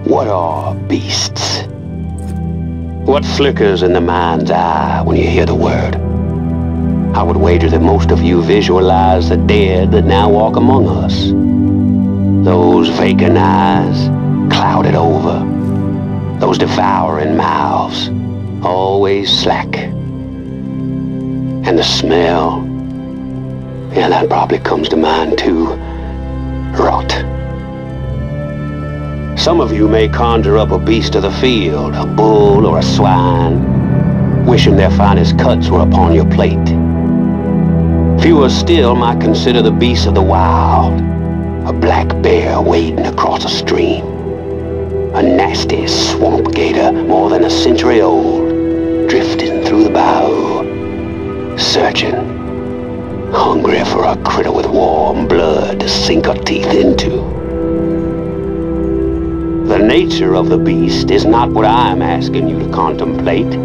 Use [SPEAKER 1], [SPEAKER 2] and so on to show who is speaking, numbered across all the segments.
[SPEAKER 1] What are beasts? What flickers in the mind's eye when you hear the word? I would wager that most of you visualize the dead that now walk among us. Those vacant eyes, clouded over. Those devouring mouths, always slack. And the smell, yeah, that probably comes to mind too. Rot. Some of you may conjure up a beast of the field, a bull or a swine, wishing their finest cuts were upon your plate. Fewer still might consider the beasts of the wild, a black bear wading across a stream, a nasty swamp gator more than a century old, drifting through the bayou, searching, hungry for a critter with warm blood to sink her teeth into. The nature of the beast is not what I'm asking you to contemplate.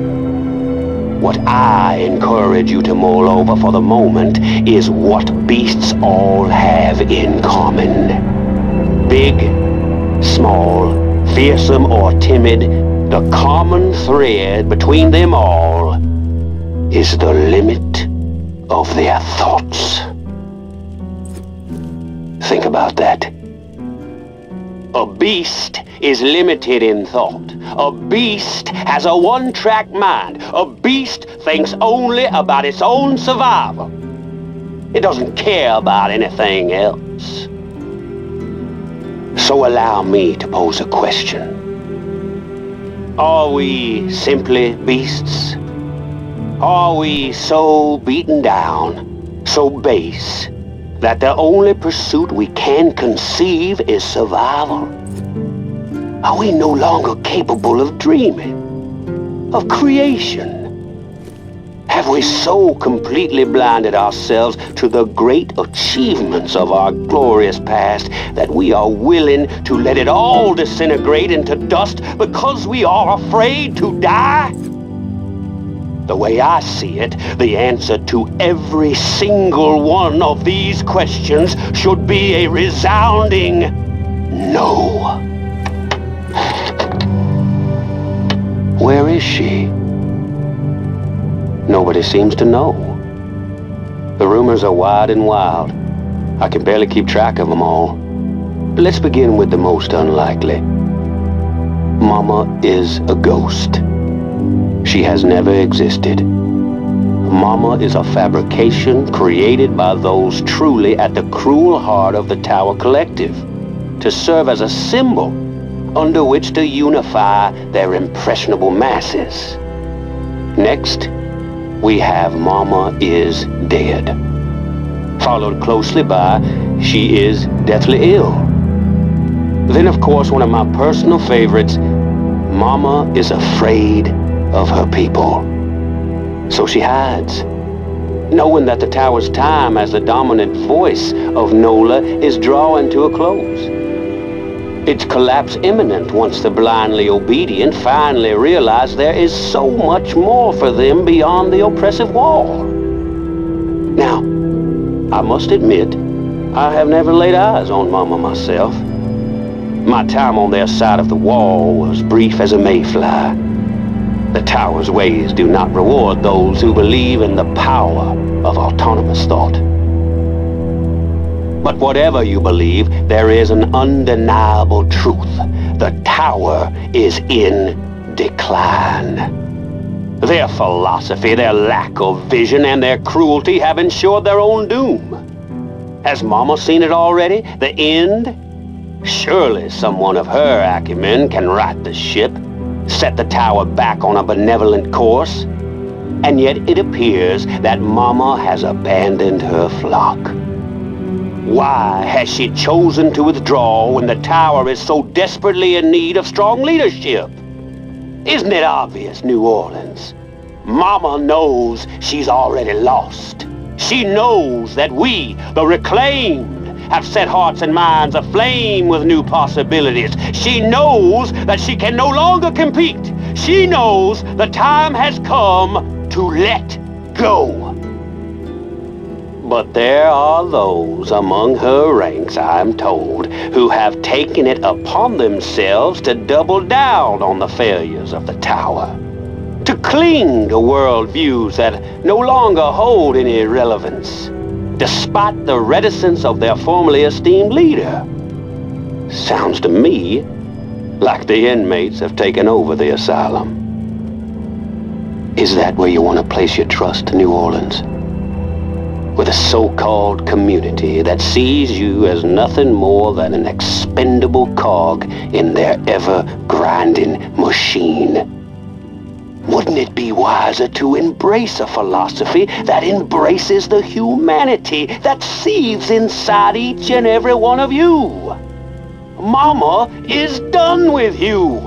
[SPEAKER 1] What I encourage you to mull over for the moment is what beasts all have in common. Big, small, fearsome or timid, the common thread between them all is the limit of their thoughts. Think about that. A beast is limited in thought. A beast has a one-track mind. A beast thinks only about its own survival. It doesn't care about anything else. So allow me to pose a question. Are we simply beasts? Are we so beaten down, so base, that the only pursuit we can conceive is survival? Are we no longer capable of dreaming, of creation? Have we so completely blinded ourselves to the great achievements of our glorious past that we are willing to let it all disintegrate into dust because we are afraid to die? The way I see it, the answer to every single one of these questions should be a resounding no. Where is she? Nobody seems to know. The rumors are wide and wild. I can barely keep track of them all. Let's begin with the most unlikely. Mama is a ghost. She has never existed. Mama is a fabrication created by those truly at the cruel heart of the Tower Collective, to serve as a symbol under which to unify their impressionable masses. Next, we have Mama is dead, followed closely by she is deathly ill. Then, of course, one of my personal favorites, Mama is afraid of her people. So she hides, knowing that the Tower's time as the dominant voice of NOLA is drawing to a close. Its collapse imminent once the blindly obedient finally realize there is so much more for them beyond the oppressive wall. Now, I must admit, I have never laid eyes on Mama myself. My time on their side of the wall was brief as a mayfly. The Tower's ways do not reward those who believe in the power of autonomous thought. But whatever you believe, there is an undeniable truth. The Tower is in decline. Their philosophy, their lack of vision, and their cruelty have ensured their own doom. Has Mama seen it already? The end? Surely someone of her acumen can right the ship, set the Tower back on a benevolent course. And yet it appears that Mama has abandoned her flock. Why has she chosen to withdraw when the tower is so desperately in need of strong leadership? Isn't it obvious, New Orleans? Mama knows she's already lost. She knows that we, the reclaimed, have set hearts and minds aflame with new possibilities. She knows that she can no longer compete. She knows the time has come to let go. But there are those among her ranks, I'm told, who have taken it upon themselves to double down on the failures of the tower, to cling to worldviews that no longer hold any relevance, despite the reticence of their formerly esteemed leader. Sounds to me like the inmates have taken over the asylum. Is that where you want to place your trust, New Orleans? With a so-called community that sees you as nothing more than an expendable cog in their ever-grinding machine? Wouldn't it be wiser to embrace a philosophy that embraces the humanity that seethes inside each and every one of you? Mama is done with you.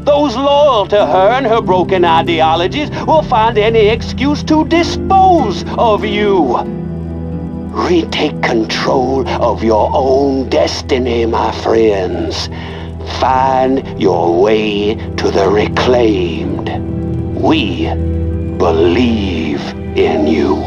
[SPEAKER 1] Those loyal to her and her broken ideologies will find any excuse to dispose of you. Retake control of your own destiny, my friends. Find your way to the reclaimed. We believe in you.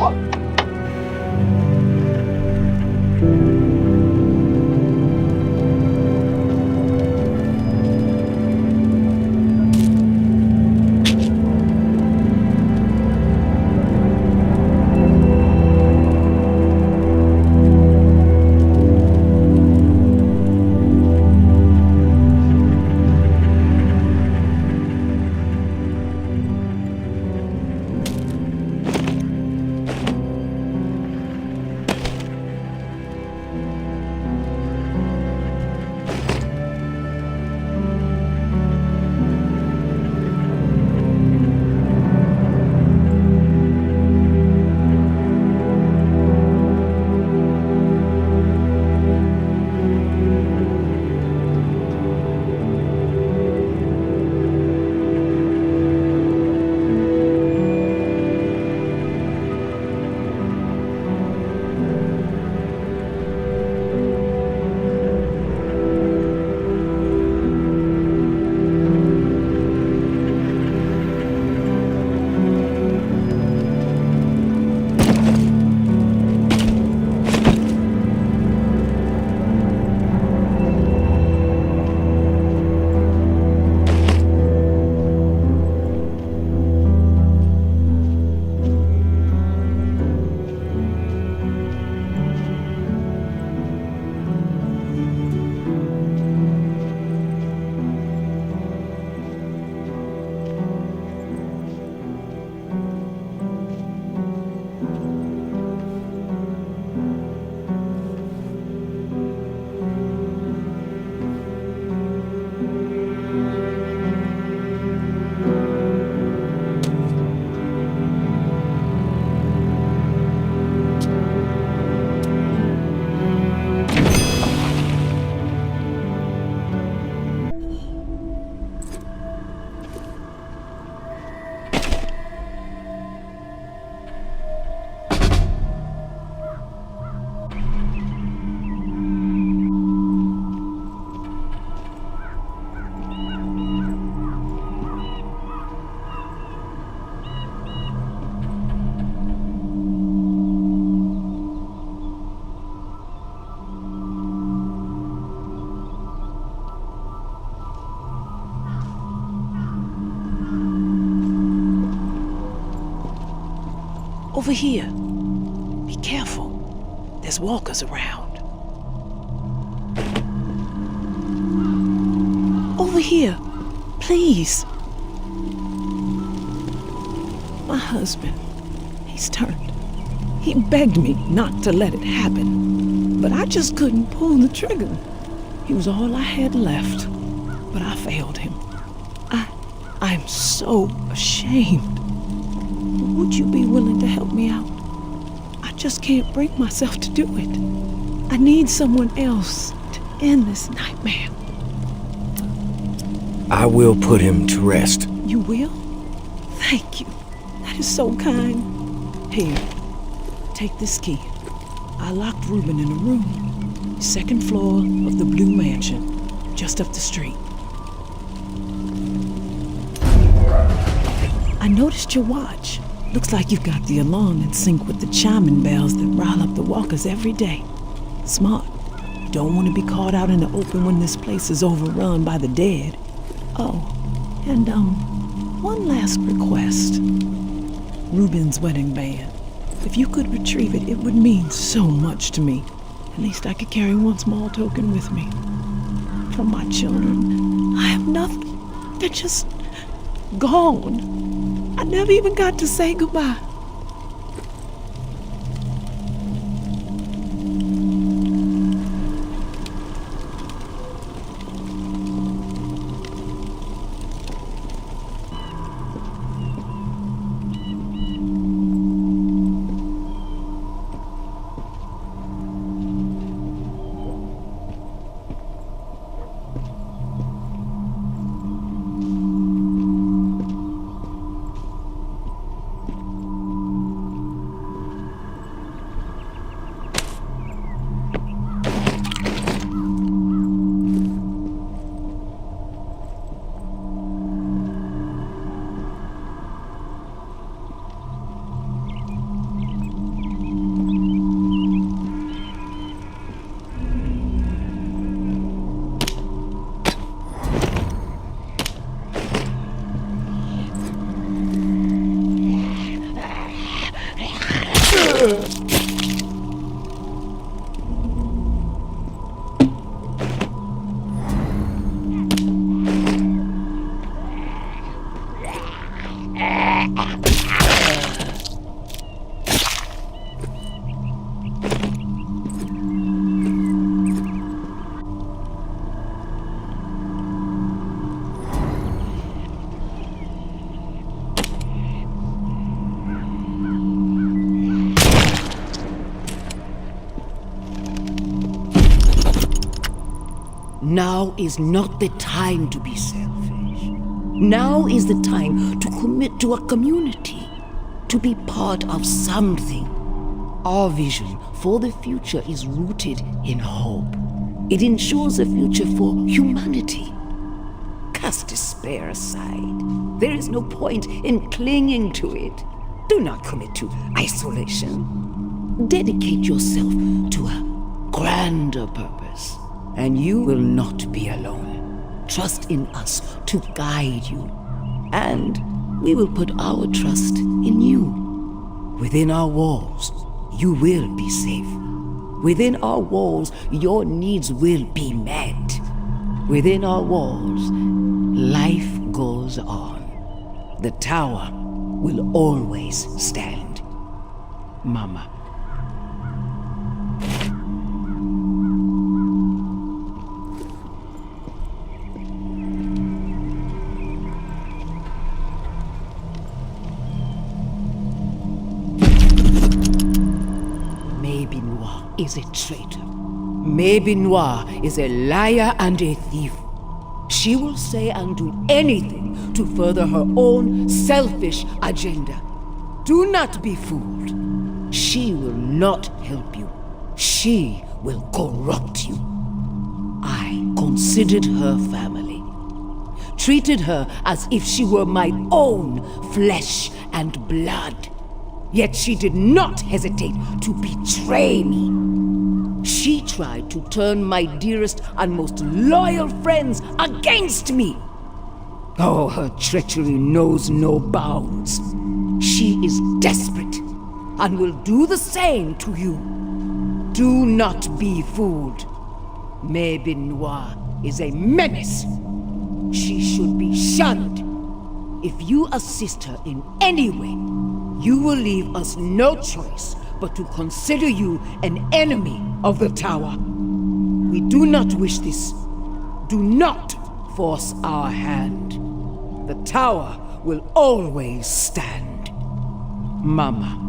[SPEAKER 2] Over here. Be careful. There's walkers around. Over here. Please. My husband. He's turned. He begged me not to let it happen. But I just couldn't pull the trigger. He was all I had left. But I failed him. I'm so ashamed. Would you be willing to help me out? I just can't bring myself to do it. I need someone else to end this nightmare.
[SPEAKER 3] I will put him to rest.
[SPEAKER 2] You will? Thank you. That is so kind. Here, take this key. I locked Reuben in a room, second floor of the Blue Mansion, just up the street. I noticed your watch. Looks like you've got the alarm in sync with the chiming bells that rile up the walkers every day. Smart. Don't want to be caught out in the open when this place is overrun by the dead. Oh, and one last request. Reuben's wedding band. If you could retrieve it, it would mean so much to me. At least I could carry one small token with me. From my children. I have nothing. They're just gone. I never even got to say goodbye.
[SPEAKER 4] Now is not the time to be selfish. Now is the time to commit to a community, to be part of something. Our vision for the future is rooted in hope. It ensures a future for humanity. Cast despair aside. There is no point in clinging to it. Do not commit to isolation. Dedicate yourself to a grander purpose. And you will not be alone. Trust in us to guide you. And we will put our trust in you. Within our walls, you will be safe. Within our walls, your needs will be met. Within our walls, life goes on. The tower will always stand. Mama. Is a traitor. Maebe Noir is a liar and a thief. She will say and do anything to further her own selfish agenda. Do not be fooled. She will not help you. She will corrupt you. I considered her family. Treated her as if she were my own flesh and blood. Yet she did not hesitate to betray me. She tried to turn my dearest and most loyal friends against me. Oh, her treachery knows no bounds. She is desperate and will do the same to you. Do not be fooled. Maebe Noir is a menace. She should be shunned. If you assist her in any way, you will leave us no choice but to consider you an enemy of the tower. We do not wish this. Do not force our hand. The tower will always stand. Mama.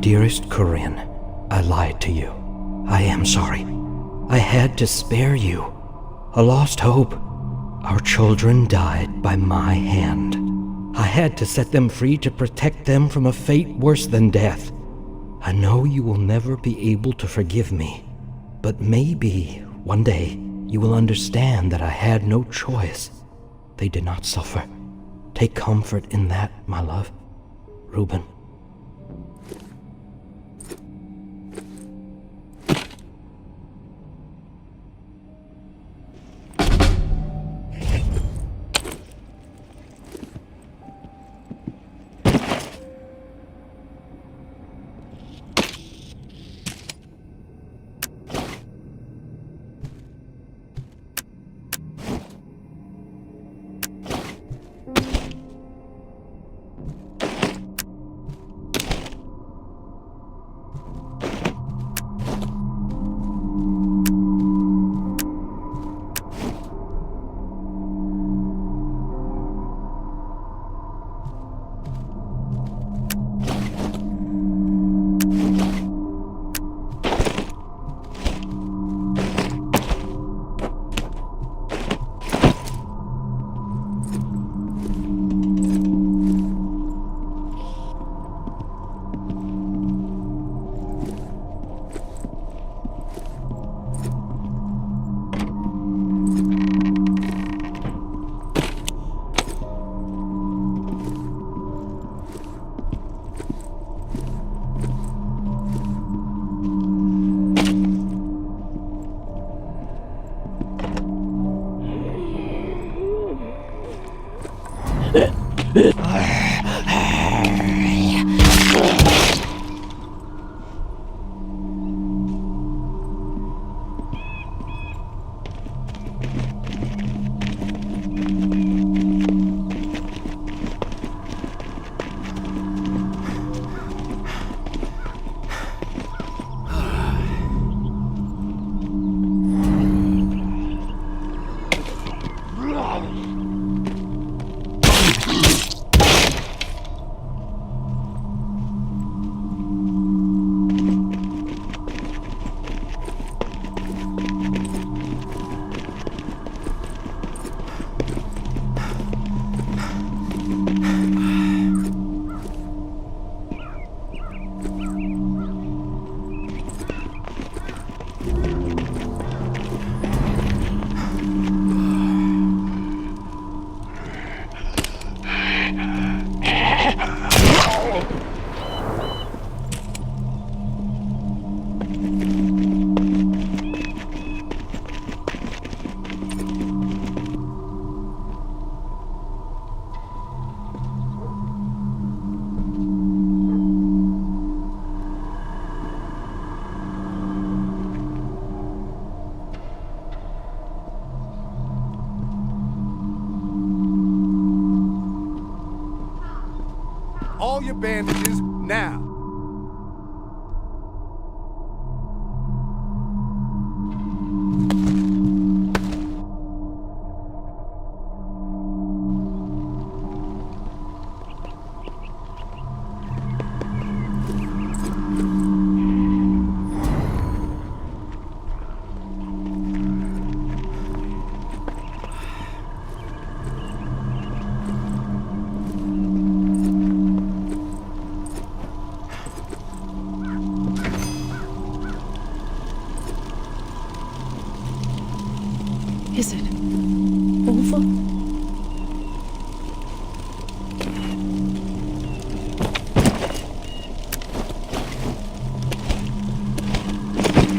[SPEAKER 3] dearest Corinne, I lied to you. I am sorry. I had to spare you. A lost hope. Our children died by my hand. I had to set them free to protect them from a fate worse than death. I know you will never be able to forgive me, but maybe one day you will understand that I had no choice. They did not suffer. Take comfort in that, my love. Reuben.
[SPEAKER 5] All your bandages, now!
[SPEAKER 2] Is it over?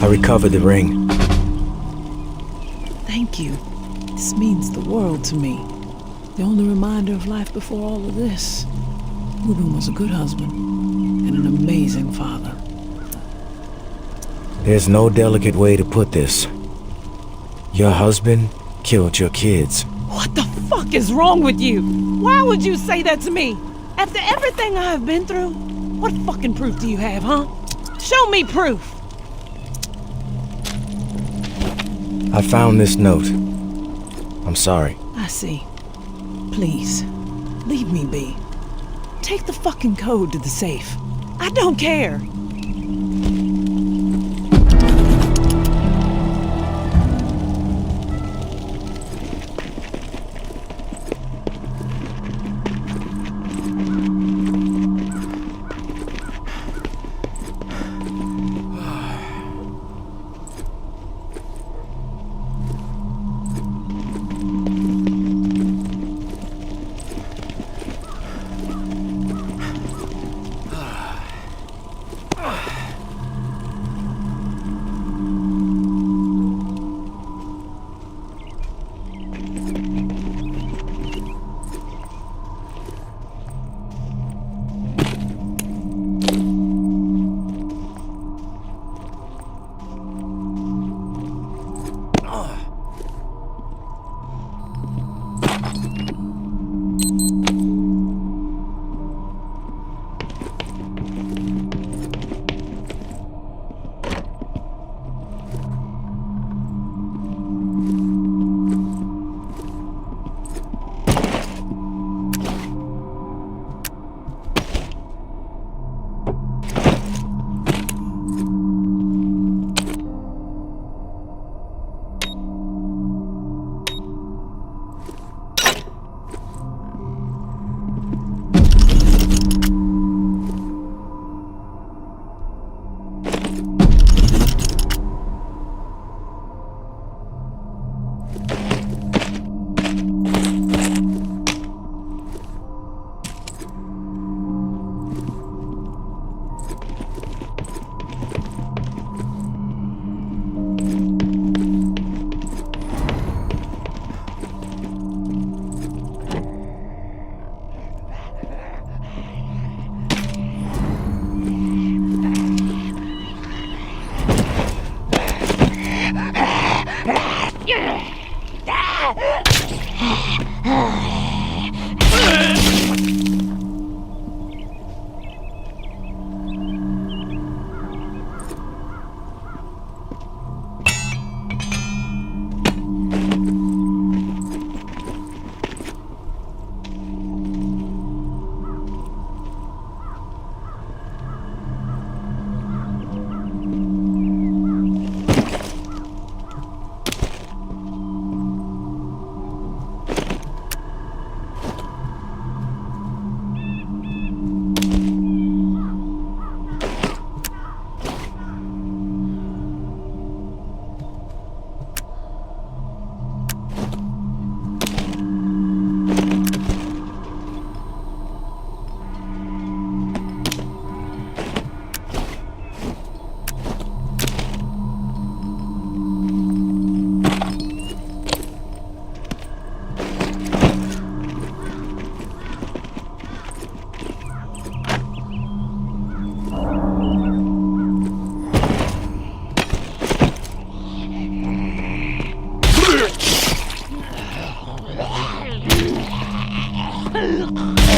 [SPEAKER 3] I recovered the ring.
[SPEAKER 2] Thank you. This means the world to me. The only reminder of life before all of this. Reuben was a good husband and an amazing father.
[SPEAKER 3] There's no delicate way to put this. Your husband killed your kids.
[SPEAKER 2] What the fuck is wrong with you? Why would you say that to me? After everything I have been through? What fucking proof do you have, huh? Show me proof!
[SPEAKER 3] I found this note. I'm sorry.
[SPEAKER 2] I see. Please, leave me be. Take the fucking code to the safe. I don't care.
[SPEAKER 6] Saga.